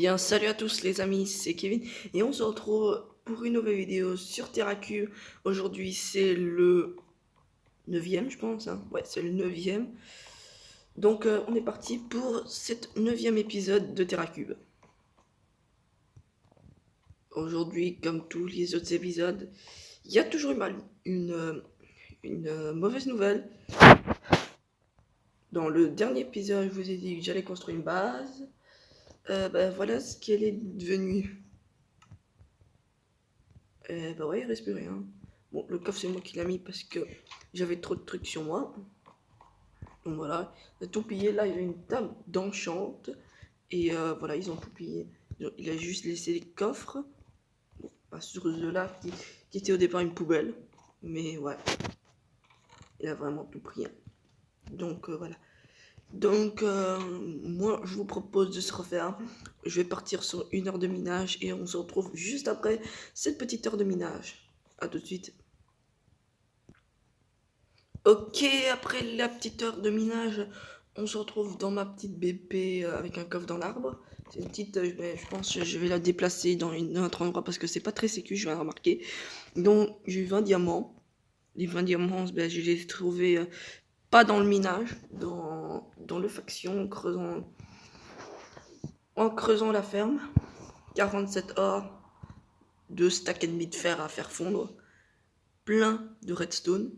Bien, salut à tous les amis, c'est Kevin et on se retrouve pour une nouvelle vidéo sur TerraCube. Aujourd'hui c'est le neuvième je pense, hein. Ouais, c'est le neuvième. Donc on est parti pour cet neuvième épisode de TerraCube. Aujourd'hui, comme tous les autres épisodes, il y a toujours une mauvaise nouvelle. Dans le dernier épisode, je vous ai dit que j'allais construire une base. Voilà ce qu'elle est devenue. Ouais, il reste plus rien. Bon, le coffre c'est moi qui l'ai mis parce que j'avais trop de trucs sur moi. Donc voilà, il a tout pillé. Là, il y a une table d'enchante. Et voilà, ils ont tout pillé. Il a juste laissé les coffres. Bon, pas sur ceux-là qui était au départ une poubelle. Mais ouais, il a vraiment tout pris, hein. Donc voilà. Donc moi, je vous propose de se refaire. Je vais partir sur 1 heure de minage et on se retrouve juste après cette petite heure de minage. A tout de suite. Ok, après la petite heure de minage, on se retrouve dans ma petite BP avec un coffre dans l'arbre. C'est une petite, je pense que je vais la déplacer dans un autre endroit parce que c'est pas très sécu, je viens de remarquer. Donc j'ai eu 20 diamants. Les 20 diamants, je les ai trouvés pas dans le minage, dans le faction, en creusant la ferme. 47 or, 2 stacks et demi de fer à faire fondre, plein de redstone.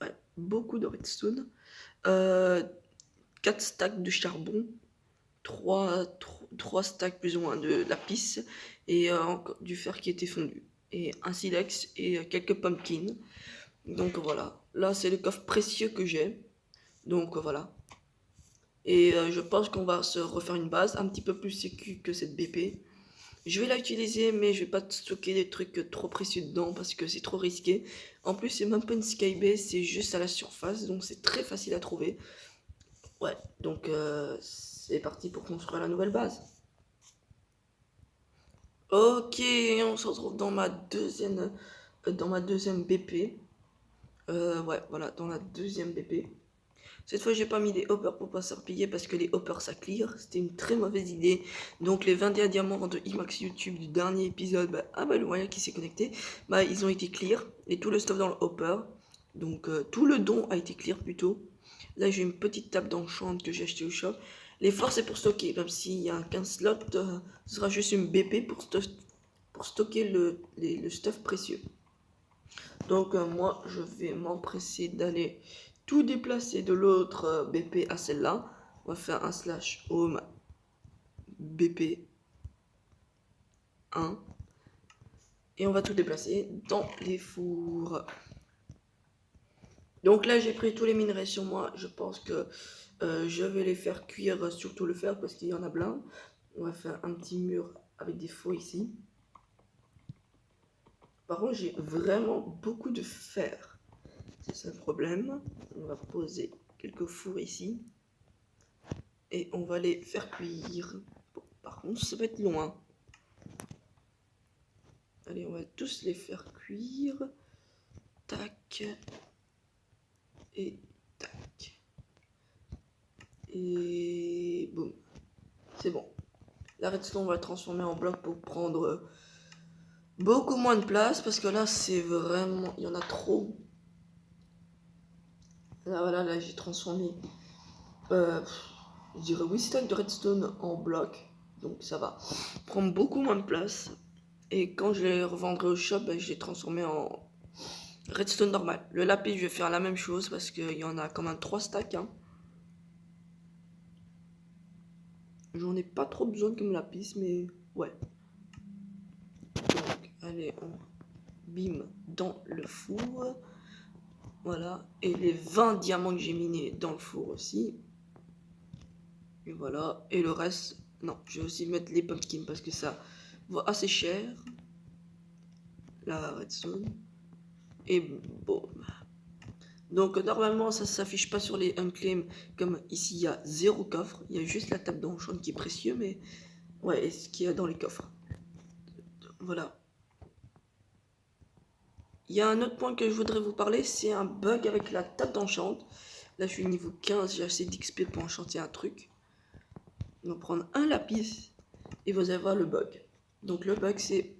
Ouais, beaucoup de redstone. 4 stacks de charbon, 3 stacks plus ou moins de lapis et du fer qui était fondu. Et un silex et quelques pumpkins. Donc voilà, là c'est le coffre précieux que j'ai. Donc voilà. Et je pense qu'on va se refaire une base un petit peu plus sécu que cette BP. Je vais la utiliser, mais je vais pas stocker des trucs trop précieux dedans parce que c'est trop risqué. En plus, c'est même pas une skybase, c'est juste à la surface, donc c'est très facile à trouver. Ouais, donc c'est parti pour construire la nouvelle base. Ok, on se retrouve dans ma deuxième BP. Ouais, voilà, dans la deuxième BP. Cette fois, j'ai pas mis des hoppers pour pas se repiller parce que les hoppers ça clear. C'était une très mauvaise idée. Donc, les 21 diamants de IMAX YouTube du dernier épisode, le moyen qui s'est connecté, ils ont été clear. Et tout le stuff dans le hopper. Donc, tout le don a été clear plutôt. Là, j'ai une petite table d'enchant que j'ai acheté au shop. Les forces, c'est pour stocker. Même s'il y a 15 slots, ce sera juste une BP pour stocker le stuff précieux. Donc, moi, je vais m'empresser d'aller tout déplacer de l'autre BP à celle-là. On va faire un slash home BP 1. Et on va tout déplacer dans les fours. Donc là, j'ai pris tous les minerais sur moi. Je pense que je vais les faire cuire, surtout le fer, parce qu'il y en a plein. On va faire un petit mur avec des fours ici. Par contre, j'ai vraiment beaucoup de fer. C'est ça le problème. On va poser quelques fours ici. Et on va les faire cuire. Bon, par contre, ça va être loin. Allez, on va tous les faire cuire. Tac. Et tac. Et boum. C'est bon. La redstone, on va la transformer en bloc pour prendre beaucoup moins de place. Parce que là, c'est vraiment... Il y en a trop. Là, voilà, là, j'ai transformé... je dirais 8 stacks de redstone en bloc. Donc ça va prendre beaucoup moins de place. Et quand je les revendrai au shop, je les transformé en redstone normal. Le lapis, je vais faire la même chose parce qu'il y en a quand même 3 stacks. Hein. J'en ai pas trop besoin comme lapis, mais ouais. Donc, allez, on bim dans le four. Voilà. Et les 20 diamants que j'ai minés dans le four aussi. Et voilà. Et le reste, non, je vais aussi mettre les pumpkins parce que ça vaut assez cher. La redstone. Et bon. Donc normalement ça s'affiche pas sur les unclaims comme ici il y a 0 coffre, il y a juste la table d'enchant qui est précieux mais ouais, et ce qu'il y a dans les coffres. Voilà. Il y a un autre point que je voudrais vous parler, c'est un bug avec la table d'enchant. Là je suis niveau 15, j'ai assez d'XP pour enchanter un truc. Donc prendre un lapis et vous allez voir le bug. Donc le bug c'est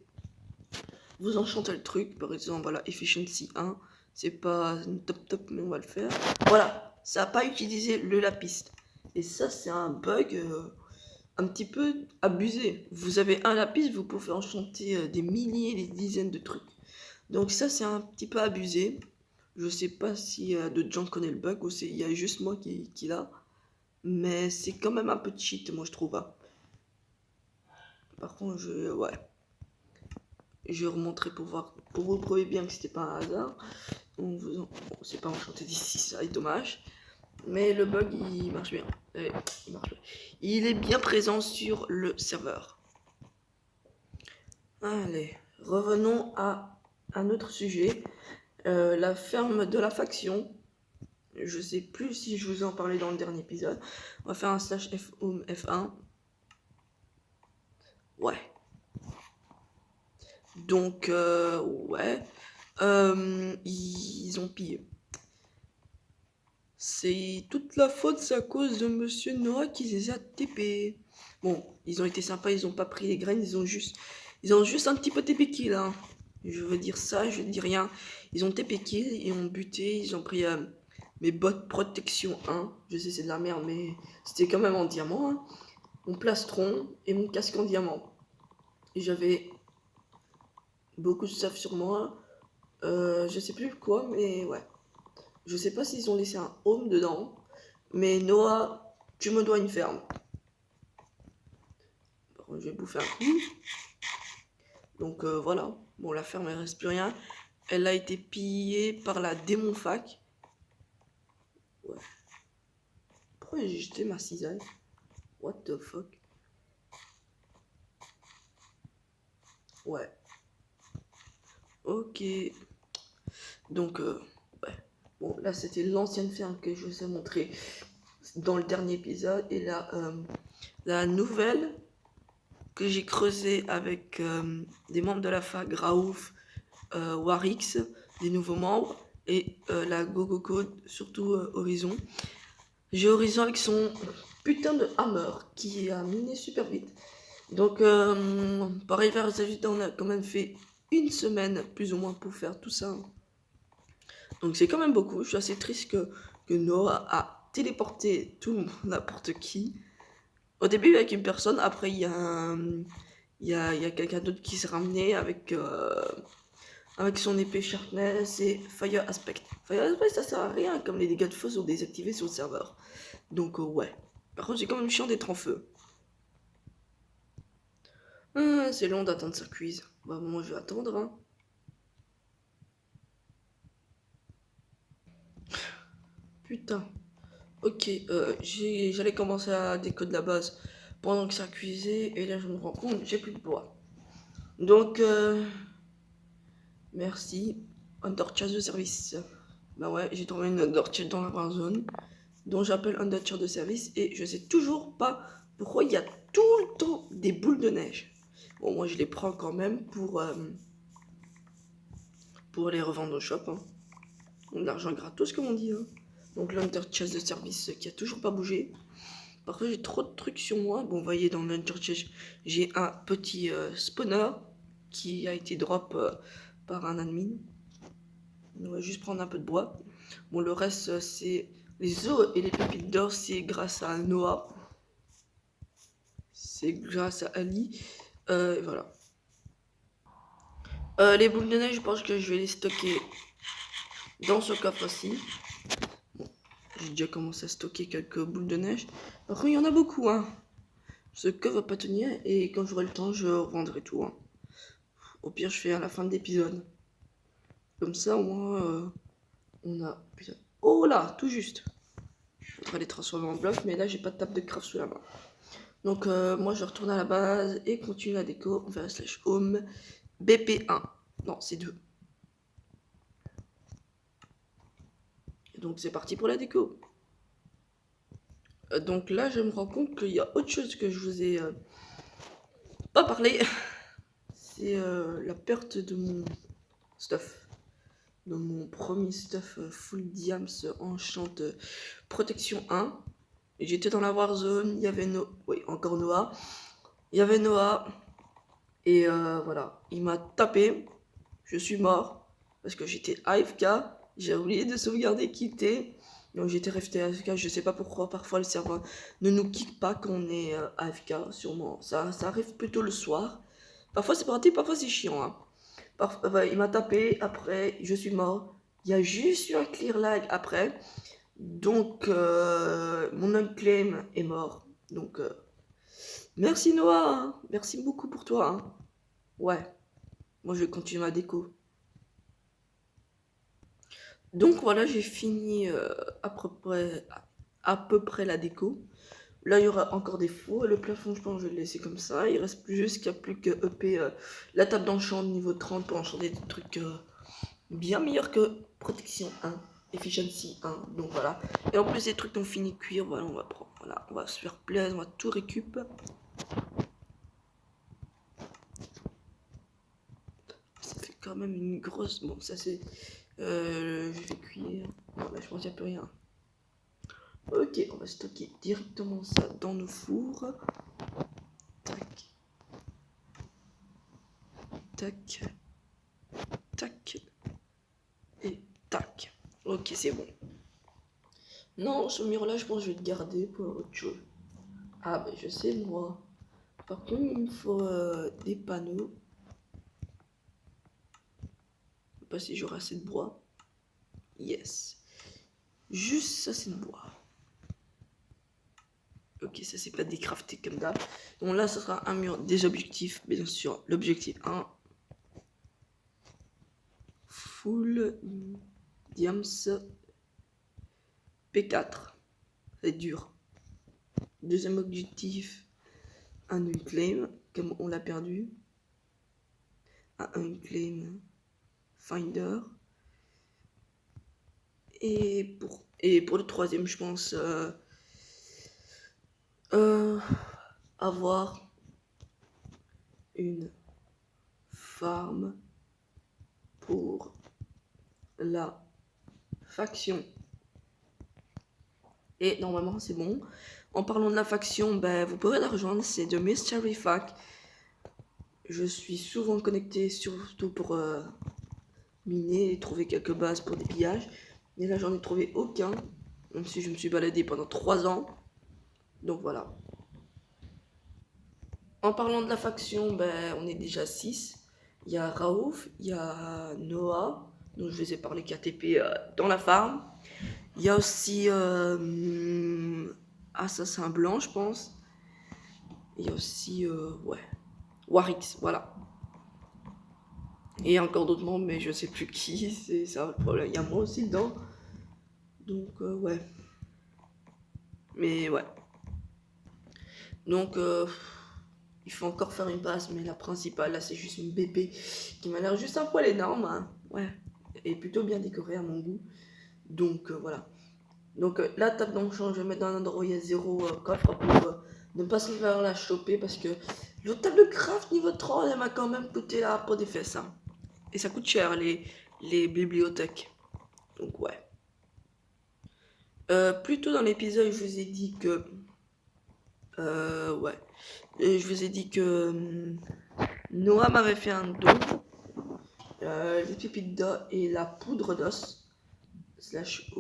vous enchantez le truc, par exemple voilà efficiency 1, c'est pas top mais on va le faire. Voilà, ça n'a pas utilisé le lapis. Et ça c'est un bug un petit peu abusé. Vous avez un lapis, vous pouvez enchanter des milliers, des dizaines de trucs. Donc ça c'est un petit peu abusé. Je sais pas si d'autres gens connaissent le bug ou il y a juste moi qui l'a. Mais c'est quand même un peu cheat, moi je trouve. Hein. Par contre, je vais remontrer pour voir, pour vous prouver bien que c'était pas un hasard. On vous bon, c'est pas enchanté d'ici, ça est dommage. Mais le bug, il marche bien. Il marche bien. Il est bien présent sur le serveur. Allez, revenons à un autre sujet. La ferme de la faction. Je sais plus si je vous en parlais dans le dernier épisode. On va faire un slash home F1. Ouais. Donc, ouais. Ils ont pillé. C'est toute la faute, c'est à cause de Monsieur Noah qui les a TP. Bon, ils ont été sympas, ils ont pas pris les graines, ils ont juste un petit peu TP kill. Hein. Je veux dire ça, je dis rien. Ils ont TP kill, ils ont buté, ils ont pris mes bottes protection 1. Je sais c'est de la merde, mais c'était quand même en diamant. Hein. Mon plastron et mon casque en diamant. Et j'avais beaucoup de stuff sur moi. Je sais plus quoi, mais ouais. Je sais pas s'ils ont laissé un home dedans. Mais Noah, tu me dois une ferme. Bon, je vais bouffer un coup. Donc voilà. Bon, la ferme, elle reste plus rien. Elle a été pillée par la démon fac. Ouais. Pourquoi j'ai jeté ma cisaille? What the fuck? Ouais. Ok. Donc, ouais. Bon, là, c'était l'ancienne ferme que je vous ai montré dans le dernier épisode. Et là, la nouvelle que j'ai creusée avec des membres de la fac, Raouf, Warix, des nouveaux membres, et la Gogo Code, surtout Horizon. J'ai Horizon avec son putain de hammer qui a miné super vite. Donc, pareil, vers les ajouter, on a quand même fait une semaine plus ou moins pour faire tout ça. Donc, c'est quand même beaucoup. Je suis assez triste que Noah a téléporté tout n'importe qui. Au début, avec une personne, après, il y a quelqu'un d'autre qui s'est ramené avec son épée Sharpness et Fire Aspect. Fire Aspect, ça sert à rien, comme les dégâts de feu sont désactivés sur le serveur. Donc, ouais. Par contre, c'est quand même chiant d'être en feu. Ah, c'est long d'attendre sa cuise. Bah, moi, je vais attendre, hein. Putain. Ok, j'allais commencer à décoder la base pendant que ça cuisait, et là, je me rends compte, j'ai plus de bois. Donc, merci. Undercharge de service. Bah ouais, j'ai trouvé une Undercharge dans la Warzone, dont j'appelle Undercharge de service, et je sais toujours pas pourquoi il y a tout le temps des boules de neige. Bon, moi, je les prends quand même pour les revendre au shop. Hein. L'argent gratos, comme on dit. Hein. Donc l'Hunter Chest de service qui a toujours pas bougé. Parfois j'ai trop de trucs sur moi. Bon, vous voyez dans l'Hunter Chest, j'ai un petit spawner qui a été drop par un admin. On va juste prendre un peu de bois. Bon, le reste c'est les os et les pépites d'or, c'est grâce à Noah. C'est grâce à Ali. Voilà. Les boules de neige, je pense que je vais les stocker dans ce coffre-ci. J'ai déjà commencé à stocker quelques boules de neige. Par contre, il y en a beaucoup, hein. Ce coffre va pas tenir et quand j'aurai le temps, je revendrai tout. Hein. Au pire, je fais à la fin de l'épisode. Comme ça, au moins, on a... Putain. Oh là, tout juste. Je voudrais les transformer en blocs, mais là, j'ai pas de table de craft sous la main. Donc, moi, je retourne à la base et continue la déco. On fait un slash home BP1. Non, c'est 2. Donc, c'est parti pour la déco. Donc là, je me rends compte qu'il y a autre chose que je vous ai pas parlé. C'est la perte de mon stuff. De mon premier stuff full diams enchant protection 1. J'étais dans la Warzone, il y avait oui, encore Noah. Il y avait Noah. Et voilà, il m'a tapé. Je suis mort. Parce que j'étais AFK. J'ai oublié de sauvegarder quitter. Donc j'étais resté AFK. Je sais pas pourquoi. Parfois le serveur ne nous kick pas quand on est AFK. Sûrement. Ça arrive plutôt le soir. Parfois c'est pratique, parfois c'est chiant. Hein. Il m'a tapé. Après, je suis mort. Il y a juste eu un clear lag après. Donc, mon unclaim est mort. Donc, merci Noah. Hein. Merci beaucoup pour toi. Hein. Ouais. Moi, je vais continuer ma déco. Donc, voilà, j'ai fini à peu près la déco. Là, il y aura encore des faux. Le plafond, je pense, je vais le laisser comme ça. Il reste plus juste qu'il n'y a plus que EP la table d'enchant niveau 30 pour enchanter des trucs bien meilleurs que protection 1. Efficiency 1, donc voilà. Et en plus, des trucs ont fini de cuire, voilà, on va prendre, voilà, on va se faire plaisir, on va tout récup. Ça fait quand même une grosse, bon, ça c'est, je vais cuire, non, là je pense qu'il n'y a plus rien. Ok, on va stocker directement ça dans nos fours. Tac. Tac. Tac. Et tac. Ok, c'est bon. Non, ce mur-là, je pense que je vais le garder pour autre chose. Ah, ben je sais, moi. Par contre, il me faut des panneaux. Je sais pas si j'aurai assez de bois. Yes. Juste ça, c'est de bois. Ok, ça, c'est pas décrafté comme d'hab. Donc là, ce sera un mur des objectifs. Bien sûr, l'objectif 1. Full Diams P4. C'est dur. Deuxième objectif, un unclaim, comme on l'a perdu. Un unclaim finder. Et pour le troisième, je pense avoir une farm pour la faction. Et normalement, c'est bon. En parlant de la faction, ben, vous pourrez la rejoindre, c'est de Mystery Fac. Je suis souvent connecté, surtout pour miner et trouver quelques bases pour des pillages. Mais là, j'en ai trouvé aucun, même si je me suis baladé pendant 3 ans. Donc voilà. En parlant de la faction, ben, on est déjà 6. Il y a Raouf, il y a Noah, dont je vous ai parlé KTP dans la farm. Il y a aussi Assassin Blanc, je pense. Il y a aussi, ouais, Warix, voilà. Et il y a encore d'autres membres, mais je sais plus qui, c'est ça le problème. Il y a moi aussi dedans. Donc, ouais. Mais ouais. Donc, il faut encore faire une base, mais la principale, là, c'est juste une BP qui m'a l'air juste un poil énorme. Hein. Ouais. Et plutôt bien décorée à mon goût. Donc, voilà. Donc, la table d'enchant, je vais mettre dans un endroit où il y a 0 coffre pour ne pas se faire la choper parce que l'autre table de craft niveau 3, elle m'a quand même coûté la peau des fesses. Hein. Et ça coûte cher, les bibliothèques. Donc, ouais. Plus tôt dans l'épisode, je vous ai dit que... ouais. Je vous ai dit que Noah m'avait fait un don. Les pépites d'os et la poudre d'os. Slash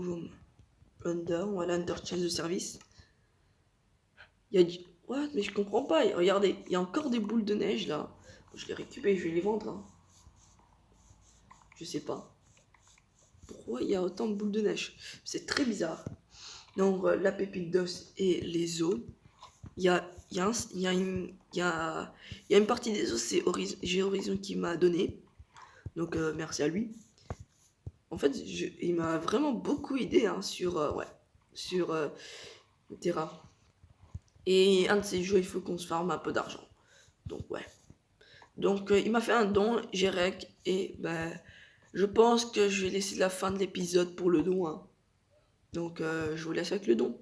under. Voilà, under chest de service. Il y a du... What? Mais je comprends pas. Regardez, il y a encore des boules de neige là. Je les récupère, je vais les vendre. Hein. Je sais pas. Pourquoi il y a autant de boules de neige? C'est très bizarre. Donc la pépite d'os et les os. Il y a une partie des os, c'est Horizon qui m'a donné. Donc merci à lui. En fait, il m'a vraiment beaucoup aidé hein, sur Terra. Et un de ces jeux, il faut qu'on se farme un peu d'argent. Donc ouais. Donc il m'a fait un don, j'ai rec, et ben je pense que je vais laisser la fin de l'épisode pour le don. Hein. Donc je vous laisse avec le don.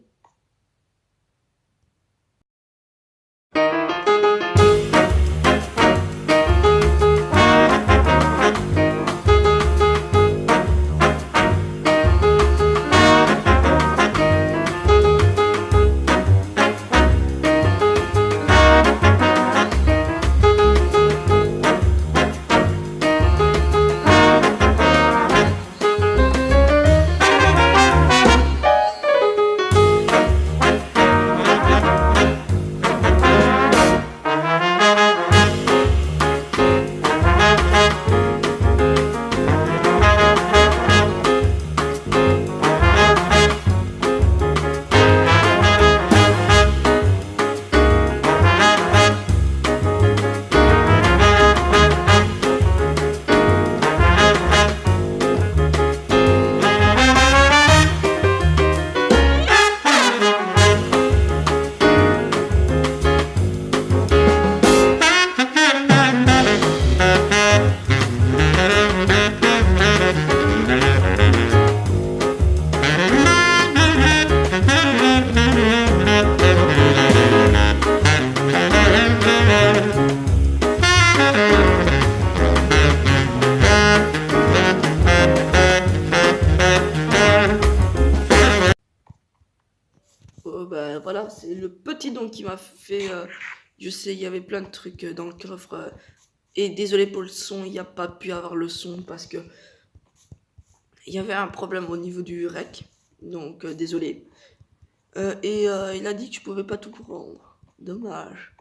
c'est le petit don qui m'a fait. Je sais, il y avait plein de trucs dans le coffre. Et désolé pour le son, il n'y a pas pu avoir le son parce que il y avait un problème au niveau du rec. Donc désolé. Il a dit que je pouvais pas tout prendre. Dommage.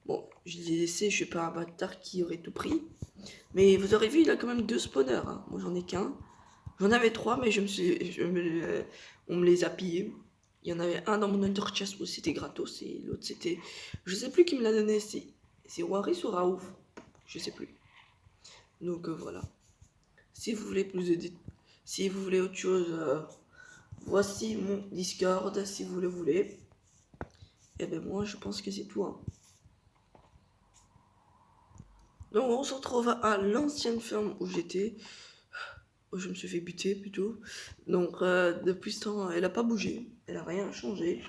Bon, je l'ai laissé, je suis pas un bâtard qui aurait tout pris. Mais vous aurez vu, il a quand même 2 spawners. Hein. Moi j'en ai qu'un. J'en avais 3, mais on me les a pillés. Il y en avait un dans mon Under Chest où c'était gratos et l'autre c'était. Je sais plus qui me l'a donné. C'est Waris ou Raouf. Je sais plus. Donc voilà. Si vous voulez si vous voulez autre chose, voici mon Discord si vous le voulez. Et ben moi je pense que c'est tout. Hein. Donc on se retrouve à l'ancienne ferme où j'étais. Où je me suis fait buter plutôt. Donc depuis ce temps, elle a pas bougé. Elle a rien changé.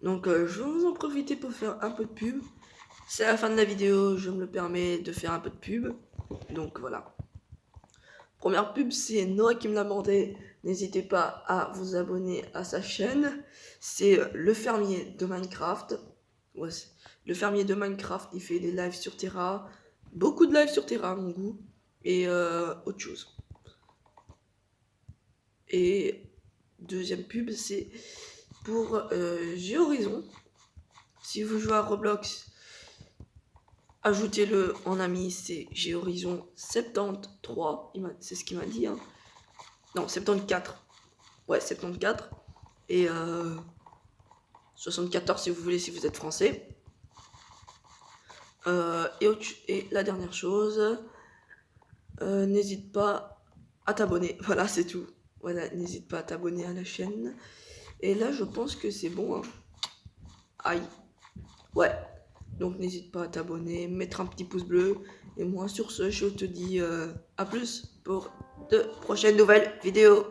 Donc je vais vous en profiter pour faire un peu de pub. C'est la fin de la vidéo, je me le permets de faire un peu de pub. Donc voilà. Première pub, c'est Noah qui me l'a demandé. N'hésitez pas à vous abonner à sa chaîne. C'est le fermier de Minecraft. Ouais, le fermier de Minecraft, il fait des lives sur Terra. Beaucoup de lives sur Terra à mon goût. Et autre chose. Et deuxième pub, c'est pour Géhorizon. Si vous jouez à Roblox, ajoutez-le en ami, c'est Géhorizon 73. C'est ce qu'il m'a dit. Hein. Non, 74. Ouais, 74. Et 74 si vous voulez, si vous êtes français. Et la dernière chose, n'hésite pas à t'abonner. Voilà, c'est tout. Voilà, n'hésite pas à t'abonner à la chaîne. Et là, je pense que c'est bon. Hein. Aïe. Ouais. Donc, n'hésite pas à t'abonner, mettre un petit pouce bleu. Et moi, sur ce, je te dis à plus pour de prochaines nouvelles vidéos.